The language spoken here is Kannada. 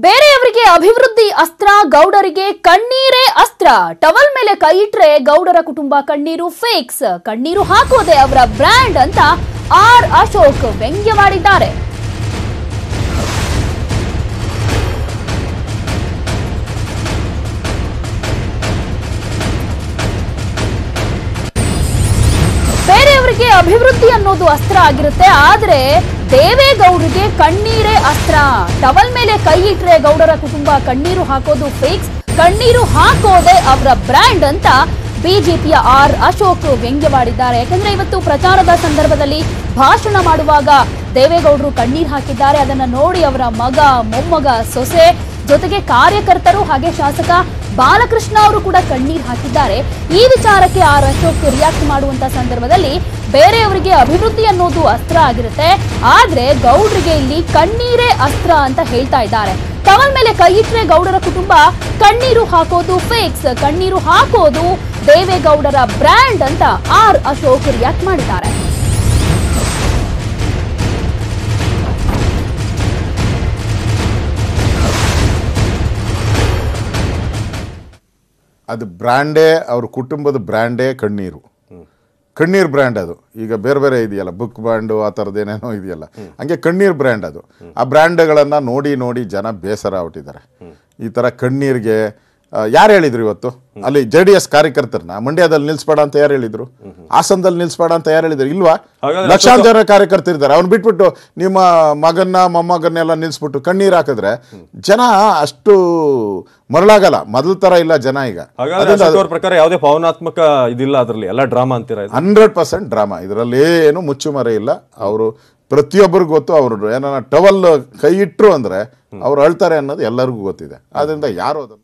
ಬೇರೆಯವರಿಗೆ ಅಭಿವೃದ್ಧಿ ಅಸ್ತ್ರ, ಗೌಡರಿಗೆ ಕಣ್ಣೀರೇ ಅಸ್ತ್ರ. ಟವಲ್ ಮೇಲೆ ಕೈ ಇಟ್ರೆ ಗೌಡರ ಕುಟುಂಬ ಕಣ್ಣೀರು ಫೇಕ್ಸ್. ಕಣ್ಣೀರು ಹಾಕೋದೆ ಅವರ ಬ್ರ್ಯಾಂಡ್ ಅಂತ ಆರ್ ಅಶೋಕ್ ವ್ಯಂಗ್ಯ ಮಾಡಿದ್ದಾರೆ. ಬೇರೆಯವರಿಗೆ ಅಭಿವೃದ್ಧಿ ಅನ್ನೋದು ಅಸ್ತ್ರ ಆಗಿರುತ್ತೆ, ಆದ್ರೆ ದೇವೇಗೌಡರಿಗೆ ಕಣ್ಣೀರೇ ಅಸ್ತ್ರ. ಟವಲ್ ಮೇಲೆ ಕೈ ಇಟ್ರೆ ಗೌಡರ ಕುಟುಂಬ ಕಣ್ಣೀರು ಹಾಕೋದು ಫೇಕ್ಸ್. ಕಣ್ಣೀರು ಹಾಕೋದೆ ಅವರ ಬ್ರ್ಯಾಂಡ್ ಅಂತ ಬಿಜೆಪಿಯ ಆರ್ ಅಶೋಕ್ ವ್ಯಂಗ್ಯವಾಡಿದ್ದಾರೆ. ಯಾಕಂದ್ರೆ ಇವತ್ತು ಪ್ರಚಾರದ ಸಂದರ್ಭದಲ್ಲಿ ಭಾಷಣ ಮಾಡುವಾಗ ದೇವೇಗೌಡರು ಕಣ್ಣೀರು ಹಾಕಿದ್ದಾರೆ. ಅದನ್ನ ನೋಡಿ ಅವರ ಮಗ, ಮೊಮ್ಮಗ, ಸೊಸೆ ಜೊತೆಗೆ ಕಾರ್ಯಕರ್ತರು ಹಾಗೆ ಶಾಸಕ ಬಾಲಕೃಷ್ಣ ಅವರು ಕೂಡ ಕಣ್ಣೀರು ಹಾಕಿದ್ದಾರೆ. ಈ ವಿಚಾರಕ್ಕೆ ಆರ್ ಅಶೋಕ್ ರಿಯಾಕ್ಟ್ ಮಾಡುವಂತ ಸಂದರ್ಭದಲ್ಲಿ ಬೇರೆಯವರಿಗೆ ಅಭಿವೃದ್ಧಿ ಅನ್ನೋದು ಅಸ್ತ್ರ ಆಗಿರುತ್ತೆ, ಆದ್ರೆ ಗೌಡ್ರಿಗೆ ಇಲ್ಲಿ ಕಣ್ಣೀರೇ ಅಸ್ತ್ರ ಅಂತ ಹೇಳ್ತಾ ಇದ್ದಾರೆ. ಟವಲ್ ಮೇಲೆ ಕೈ ಇಟ್ರೆ ಗೌಡರ ಕುಟುಂಬ ಕಣ್ಣೀರು ಹಾಕೋದು ಫೇಕ್ಸ್. ಕಣ್ಣೀರು ಹಾಕೋದು ದೇವೇಗೌಡರ ಬ್ರ್ಯಾಂಡ್ ಅಂತ ಆರ್ ಅಶೋಕ್ ರಿಯಾಕ್ಟ್ ಮಾಡಿದ್ದಾರೆ. ಅದು ಬ್ರ್ಯಾಂಡೇ, ಅವ್ರ ಕುಟುಂಬದ ಬ್ರ್ಯಾಂಡೇ ಕಣ್ಣೀರು. ಕಣ್ಣೀರ್ ಬ್ರ್ಯಾಂಡ್ ಅದು. ಈಗ ಬೇರೆ ಬೇರೆ ಇದೆಯಲ್ಲ, ಬುಕ್ ಬ್ರ್ಯಾಂಡು ಆ ಥರದ್ದೇನೇನೋ ಇದೆಯಲ್ಲ, ಹಂಗೆ ಕಣ್ಣೀರ್ ಬ್ರ್ಯಾಂಡ್ ಅದು. ಆ ಬ್ರ್ಯಾಂಡ್ಗಳನ್ನು ನೋಡಿ ನೋಡಿ ಜನ ಬೇಸರ ಆಗ್ಬಿಟ್ಟಿದ್ದಾರೆ. ಈ ಥರ ಕಣ್ಣೀರಿಗೆ ಯಾರು ಹೇಳಿದ್ರು ಇವತ್ತು? ಅಲ್ಲಿ JDS ಕಾರ್ಯಕರ್ತರನ್ನ ಮಂಡ್ಯದಲ್ಲಿ ನಿಲ್ಸ್ಬೇಡ ಅಂತ ಯಾರು ಹೇಳಿದ್ರು? ಹಾಸನದಲ್ಲಿ ನಿಲ್ಸ್ಬೇಡ ಅಂತ ಯಾರು ಹೇಳಿದ್ರು? ಇಲ್ವಾ? ಲಕ್ಷಾಂತರ ಜನ ಕಾರ್ಯಕರ್ತರಿದ್ದಾರೆ. ಅವ್ನು ಬಿಟ್ಬಿಟ್ಟು ನಿಮ್ಮ ಮಗನ್ನ ಮೊಮ್ಮಗನ್ನೆಲ್ಲ ನಿಲ್ಸ್ಬಿಟ್ಟು ಕಣ್ಣೀರ್ ಹಾಕಿದ್ರೆ ಜನ ಅಷ್ಟು ಮರಳಾಗಲ್ಲ. ಮೊದಲ ತರ ಇಲ್ಲ ಜನ ಈಗ. ಪ್ರಕಾರ ಯಾವುದೇ ಭಾವನಾತ್ಮಕ ಇದಿಲ್ಲ, ಅದರಲ್ಲಿ ಎಲ್ಲ ಡ್ರಾಮಾ ಅಂತೀರಾ? 100% ಡ್ರಾಮಾ. ಇದರಲ್ಲಿ ಏನು ಮುಚ್ಚುಮರೆ ಇಲ್ಲ. ಅವರು ಪ್ರತಿಯೊಬ್ಬರಿಗೂ ಗೊತ್ತು. ಅವರು ಏನಾರ ಟವಲ್ ಕೈ ಇಟ್ರು ಅಂದ್ರೆ ಅವ್ರು ಅಳ್ತಾರೆ ಅನ್ನೋದು ಎಲ್ಲರಿಗೂ ಗೊತ್ತಿದೆ. ಆದ್ರಿಂದ ಯಾರು ಅದನ್ನು